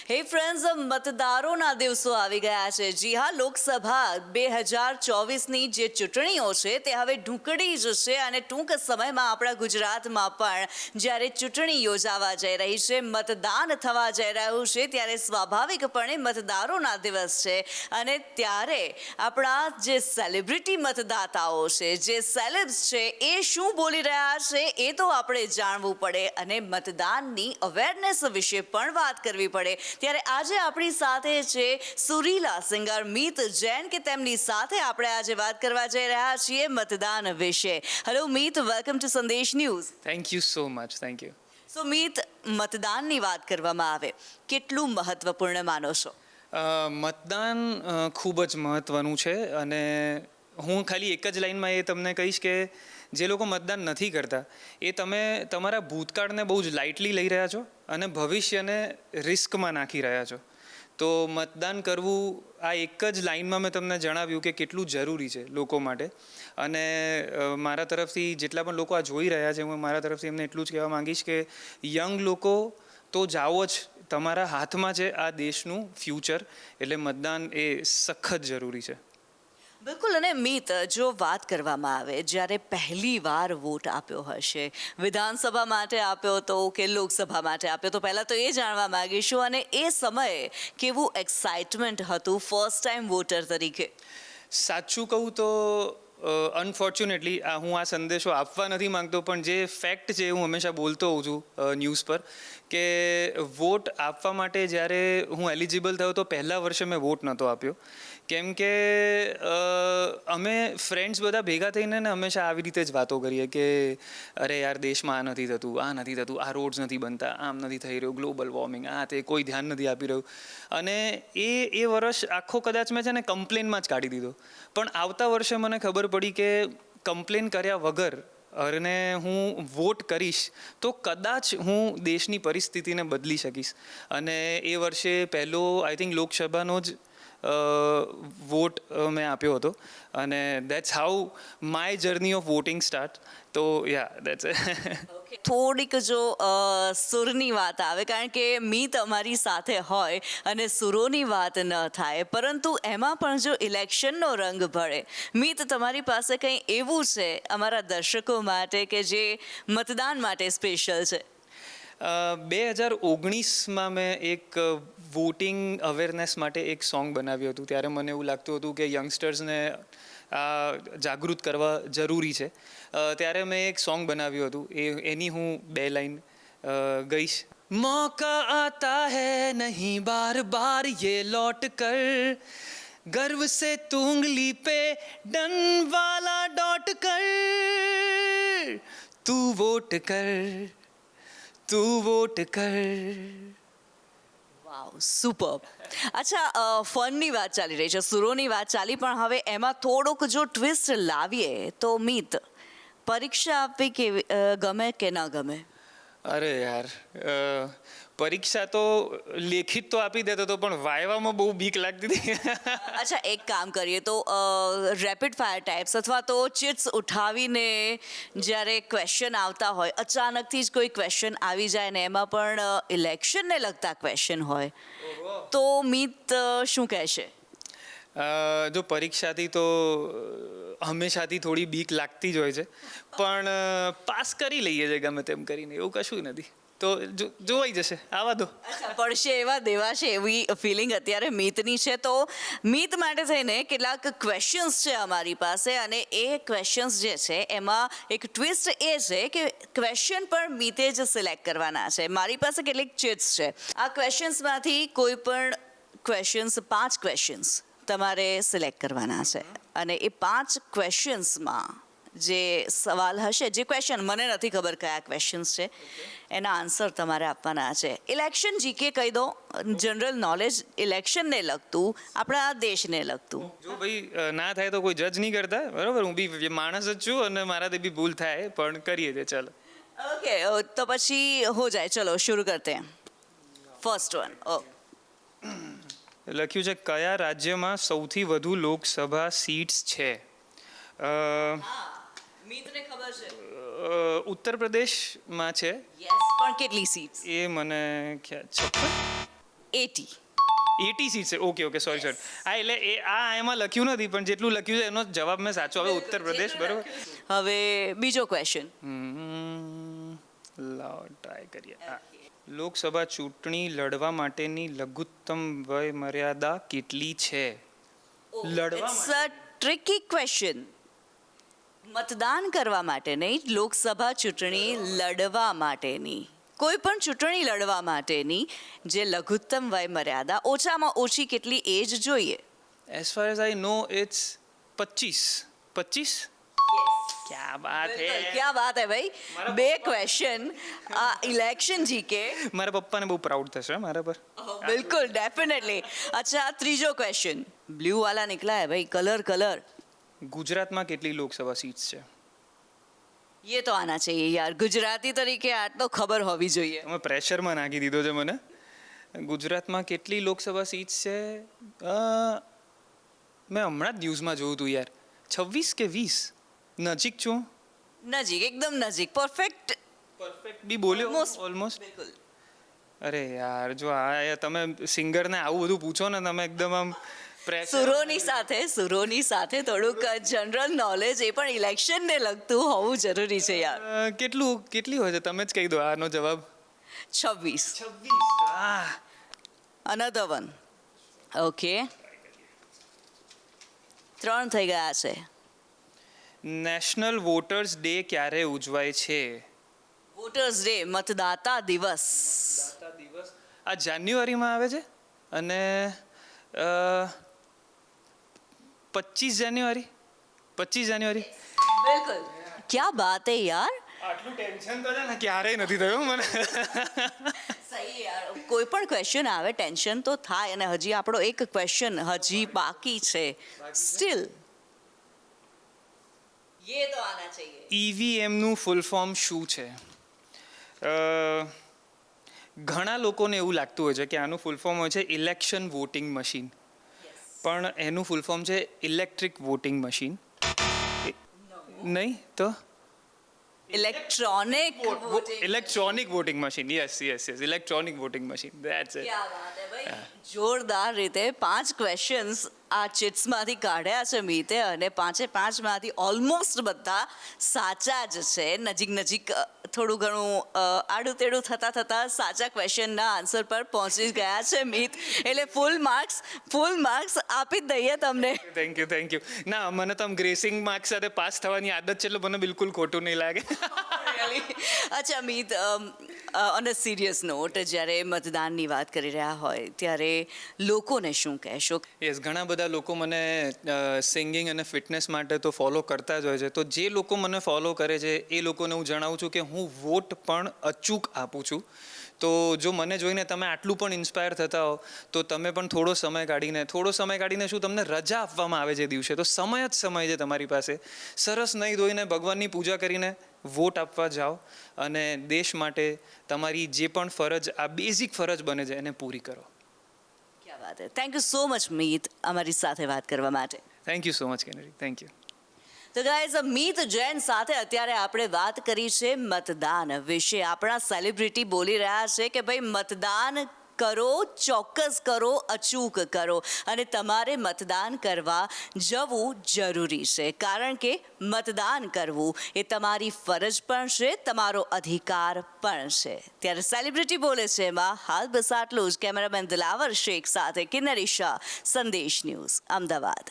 હે ફ્રેન્ડ્સ, મતદારોના દિવસો આવી ગયા છે. જી હા, લોકસભા 2024ની જે ચૂંટણીઓ છે તે હવે ઢૂંકડી જશે અને ટૂંક સમયમાં આપણા ગુજરાતમાં પણ જ્યારે ચૂંટણી યોજાવા જઈ રહી છે, મતદાન થવા જઈ રહ્યું છે, ત્યારે સ્વાભાવિકપણે મતદારોના દિવસ છે અને ત્યારે આપણા જે સેલિબ્રિટી મતદાતાઓ છે, જે સેલેબ્સ છે, એ શું બોલી રહ્યા છે એ તો આપણે જાણવું પડે અને મતદાનની અવેરનેસ વિશે પણ વાત કરવી પડે. ત્યારે આજે આપણી સાથે છે સુરીલા સિંગર મીત જૈન કે તેમની સાથે આપણે આજે વાત કરવા જઈ રહ્યા છીએ મતદાન વિશે. Hello Meet, welcome to Sandesh news. Thank you so much. Thank you. So Meet, મતદાનની વાત કરવામાં આવે, કેટલું મહત્વપૂર્ણ માનો છો? મતદાન ખૂબ જ મહત્ત્વનું છે અને હું ખાલી એક જ લાઈનમાં એ તમને કહીશ કે જે લોકો મતદાન નથી કરતા એ તમે તમારા ભૂતકાળને બહુ જ લાઇટલી લઈ રહ્યા છો અને ભવિષ્યને રિસ્કમાં નાખી રહ્યા છો. તો મતદાન કરવું આ એક જ લાઇનમાં મેં તમને જણાવ્યું કે કેટલું જરૂરી છે લોકો માટે. અને મારા તરફથી જેટલા પણ લોકો આ જોઈ રહ્યા છે, હું મારા તરફથી એમને એટલું જ કહેવા માંગીશ કે યંગ લોકો તો જાઓ જ, તમારા હાથમાં છે આ દેશનું ફ્યુચર, એટલે મતદાન એ સખત જરૂરી છે. બિલકુલ. અને મીત, જો વાત કરવામાં આવે, જ્યારે પહેલી વાર વોટ આપ્યો હશે, વિધાનસભા માટે આપ્યો હતો કે લોકસભા માટે આપ્યો તો પહેલાં તો એ જાણવા માંગીશું, અને એ સમયે કેવું એક્સાઇટમેન્ટ હતું ફર્સ્ટ ટાઈમ વોટર તરીકે? સાચું કહું તો અનફોર્ચ્યુનેટલી હું આ સંદેશો આપવા નથી માંગતો, પણ જે ફેક્ટ છે હું હંમેશા બોલતો હોઉં છું ન્યૂઝ પર કે વોટ આપવા માટે જ્યારે હું એલિજિબલ થયો તો પહેલા વર્ષે મેં વોટ નહોતો આપ્યો. કેમ કે અમે ફ્રેન્ડ્સ બધા ભેગા થઈને ને હંમેશા આવી રીતે જ વાતો કરીએ કે અરે યાર, દેશમાં આ નથી થતું, આ નથી થતું, આ રોડ્સ નથી બનતા, આમ નથી થઈ રહ્યું, ગ્લોબલ વોર્મિંગ, આ તે કોઈ ધ્યાન નથી આપી રહ્યું. અને એ વર્ષ આખો કદાચ મેં છે ને કમ્પ્લેનમાં જ કાઢી દીધો. પણ આવતા વર્ષે મને ખબર પડી કે કમ્પ્લેન કર્યા વગર અને હું વોટ કરીશ તો કદાચ હું દેશની પરિસ્થિતિને બદલી શકીશ. અને એ વર્ષે પહેલો આઈ થિંક લોકસભાનો જ વોટ મેં આપ્યો હતો અને that's how my journey of voting start. તો યા દેટ્સ થોડીક જો સુરની વાત આવે, કારણ કે મીત અમારી સાથે હોય અને સુરોની વાત ન થાય, પરંતુ એમાં પણ જો ઇલેક્શનનો રંગ ભળે. મીત, તમારી પાસે કંઈ એવું છે અમારા દર્શકો માટે કે જે મતદાન માટે સ્પેશિયલ છે? 2019માં મેં એક વોટિંગ અવેરનેસ માટે એક સોંગ બનાવ્યું હતું. ત્યારે મને એવું લાગતું હતું કે યંગસ્ટર્સને જાગૃત કરવા જરૂરી છે. ત્યારે મેં એક સોંગ બનાવ્યું હતું, એની હું 2 લાઈન ગઈશ. મૌકા આતા હૈ નહીં બાર બાર યે લौट કર, गर्व से तू उंगली पे डन वाला डॉट कर, तू वोट कर, तू वोट કર. વાવ, સુપર. અચ્છા, ફનની વાત ચાલી રહી છે, સુરોની વાત ચાલી, પણ હવે એમાં થોડુંક જો ટ્વિસ્ટ લાવીએ તો મીત, પરીક્ષા આપવી કેવી ગમે કે ન ગમે? અરે યાર, પરીક્ષા તો લેખિત તો આપી દેતો હતો, પણ વાયવામાં બહુ બીક લાગતી હતી. અચ્છા, એક કામ કરીએ તો રેપિડ ફાયર ટાઈપ્સ અથવા તો ચિટ્સ ઉઠાવીને જ્યારે ક્વેશ્ચન આવતા હોય, અચાનકથી જ કોઈ ક્વેશ્ચન આવી જાય ને એમાં પણ ઇલેક્શનને લગતા ક્વેશ્ચન હોય, તો મીત શું કહેશે? જો પરીક્ષાથી તો હંમેશાથી થોડી બીક લાગતી જ હોય છે, પણ પાસ કરી લઈએ છીએ ગમે તેમ કરીને, એવું કશું નથી. તો જોવાઈ જશે, આવા દો. પડશે એવા દેવાશે એવી ફિલિંગ અત્યારે મીતની છે. તો મીત માટે થઈને કેટલાક ક્વેશ્ચન્સ છે અમારી પાસે, અને એ ક્વેશ્ચન્સ જે છે એમાં એક ટ્વિસ્ટ એ છે કે ક્વેશ્ચન પણ મીતે જ સિલેક્ટ કરવાના છે. મારી પાસે કેટલીક ચિટ્સ છે. આ ક્વેશ્ચન્સમાંથી કોઈ પણ ક્વેશ્ચન્સ, 5 ક્વેશ્ચન્સ તમારે સિલેક્ટ કરવાના છે અને એ 5 ક્વેશ્ચન્સમાં જે સવાલ હશે, જે ક્વેશ્ચન મને નથી ખબર કયા ક્વેશ્ચન્સ છે, એના આન્સર તમારે આપવાના છે. ઇલેક્શન જીકે કહી દો, જનરલ નોલેજ, ઇલેક્શનને લગતું, આપણા દેશને લગતું. જો ભાઈ ના થાય તો કોઈ જજ નહીં કરતા, બરાબર? હું બી માણસ જ છું અને મારાથી બી ભૂલ થાય, પણ કરીએ છે. ચાલો, ઓકે, તો પછી હો જાય. ચલો શુरू કરતે हैं. First one. લખ્યું છે, કયા રાજ્યમાં સૌથી વધુ લોકસભા સીટ્સ છે? મીતને ખબર છે. ઉત્તર પ્રદેશમાં છે. યસ, પણ કેટલી સીટ્સ? એ મને ખ્યાલ 56. 80. 80 સીટ છે. ઓકે સોરી હા એટલે એમાં લખ્યું નથી પણ જેટલું લખ્યું છે એનો જવાબ મેં સાચો આવે ઉત્તર પ્રદેશ બરોબર. હવે બીજો ક્વેશ્ચન. લાવો ટ્રાય કરીએ. લોકસભા ચૂંટણી લડવા માટેની લઘુત્તમ વય મર્યાદા કેટલી છે? લડવા ઇટ્સ અ ટ્રિકી ક્વેશ્ચન. મતદાન કરવા માટે નહીં, લોકસભા ચૂંટણી લડવા માટેની, કોઈ પણ ચૂંટણી લડવા માટેની જે લઘુત્તમ વય મર્યાદા ઓછામાં ઓછી કેટલી એજ જોઈએ? As far as I know it's 25. ક્યા બાત હે. ક્યાં વાત હે ભાઈ. બે ક્વેશ્ચન આ ઇલેક્શન જીકે. મારા પપ્પાને બહુ પ્રાઉડ થશે મારા પર. બિલકુલ ડેફિનેટલી. અચ્છા ત્રીજો ક્વેશ્ચન. બ્લુ વાલા નિકલા હે ભાઈ. કલર. ગુજરાતમાં કેટલી લોકસભા સીટ્સ છે? ये तो आना चाहिए यार. ગુજરાતી તરીકે આટલો ખબર હોવી જોઈએ. તમે પ્રેશરમાં નાખી દીધો છે મને. ગુજરાતમાં કેટલી લોકસભા સીટ્સ છે? મેં હમણાં જ ન્યૂઝમાં જોયું હતું યાર. 26 કે 20? નજીક છું. નજીક, એકદમ નજીક. પરફેક્ટ બી બોલ્યો ઓલમોસ્ટ. બિલકુલ. અરે યાર જો આ તમે સિંગરને આવું બધું પૂછો ને તમે એકદમ આમ સુરોની સાથે થોડુંક જનરલ નોલેજ એ પણ ઇલેક્શનને લગતું હોવું જરૂરી છે યાર. કેટલી હોય છે તમે જ કહી દો આનો જવાબ. 26. Another one. ઓકે 3 થઈ ગયા છે. નેશનલ વોટર્સ ડે ક્યારે ઉજવાય છે? વોટર્સ ડે, મતદાતા દિવસ. આ જાન્યુઆરીમાં આવે છે અને 25 જાન્યુઆરી. બિલકુલ. ક્યાં બાત હે યાર. આટલું ટેન્શન તો છે ને ક્યારેય નથી થયું મને. સહી યાર. કોઈ પણ ક્વેશ્ચન આવે ટેન્શન તો થાય અને હજી આપણો એક ક્વેશ્ચન હજી બાકી છે. સ્ટીલ ये तो आना चाहिए. ઈવીએમ નું ફૂલ ફોર્મ શું છે? ઘણા લોકોને એવું લાગતું હોય છે કે આનું ફૂલ ફોર્મ હોય છે ઇલેક્શન વોટિંગ મશીન, પણ એનું ફૂલ ફોર્મ છે ઇલેક્ટ્રિક વોટિંગ મશીન. નહીં તો electronic voting machine. Yes electronic voting machine. That's it. क्या बात है भाई. જોરદાર રીતે 5 ક્વેશ્ચન્સ આ ચિટ્સમાંથી કાઢ્યા છે મીતે અને 5માંથી ઓલમોસ્ટ બધા સાચા જ છે. નજીક થોડું ઘણું આડું તેડું થતાં સાચા ક્વેશ્ચનના આન્સર પર પહોંચી ગયા છે મીત. એટલે ફૂલ માર્ક્સ આપી જ દઈએ તમને. Thank you. ના મને તો આમ ગ્રેસિંગ માર્ક્સ સાથે પાસ થવાની આદત છે એટલે મને બિલકુલ ખોટું નહીં લાગે. અચ્છા મીત, ઓન અ સિરિયસ નોટ, જ્યારે મતદાનની વાત કરી રહ્યા હોય ત્યારે લોકોને શું કહેશો? યસ ઘણા બધા લોકો મને સિંગિંગ અને ફિટનેસ માટે તો ફોલો કરતા જ હોય છે. તો જે લોકો મને ફોલો કરે છે એ લોકોને હું જણાવું છું કે હું વોટ પણ અચૂક આપું છું. તો જો મને જોઈને તમે આટલું પણ ઇન્સ્પાયર થતા હો તો તમે પણ થોડો સમય કાઢીને શું તમને રજા આપવામાં આવે છે દિવસે, તો સમય છે તમારી પાસે. સરસ નહીં ધોઈને ભગવાનની પૂજા કરીને વોટ આપવા જાઓ અને દેશ માટે તમારી જે પણ ફરજ, આ બેઝિક ફરજ બને છે એને પૂરી કરો. ક્યાં વાત હે. Thank you so much Meet અમારી સાથે વાત કરવા માટે. થેન્ક યુ સો મચ કેનરી. Thank you. તો ગાઈઝ, મીત જૈન સાથે અત્યારે આપણે વાત કરી છે મતદાન વિશે. આપણા સેલિબ્રિટી બોલી રહ્યા છે કે ભાઈ મતદાન કરો, ચોક્કસ કરો, અચૂક કરો અને તમારે મતદાન કરવા જવું જરૂરી છે, કારણ કે મતદાન કરવું એ તમારી ફરજ પણ છે, તમારો અધિકાર પણ છે. ત્યારે સેલિબ્રિટી બોલે છે એમાં હાલ બસ આટલું જ. કેમેરામેન દિલાવર શેખ સાથે કિન્નરી શાહ, સંદેશ ન્યૂઝ, અમદાવાદ.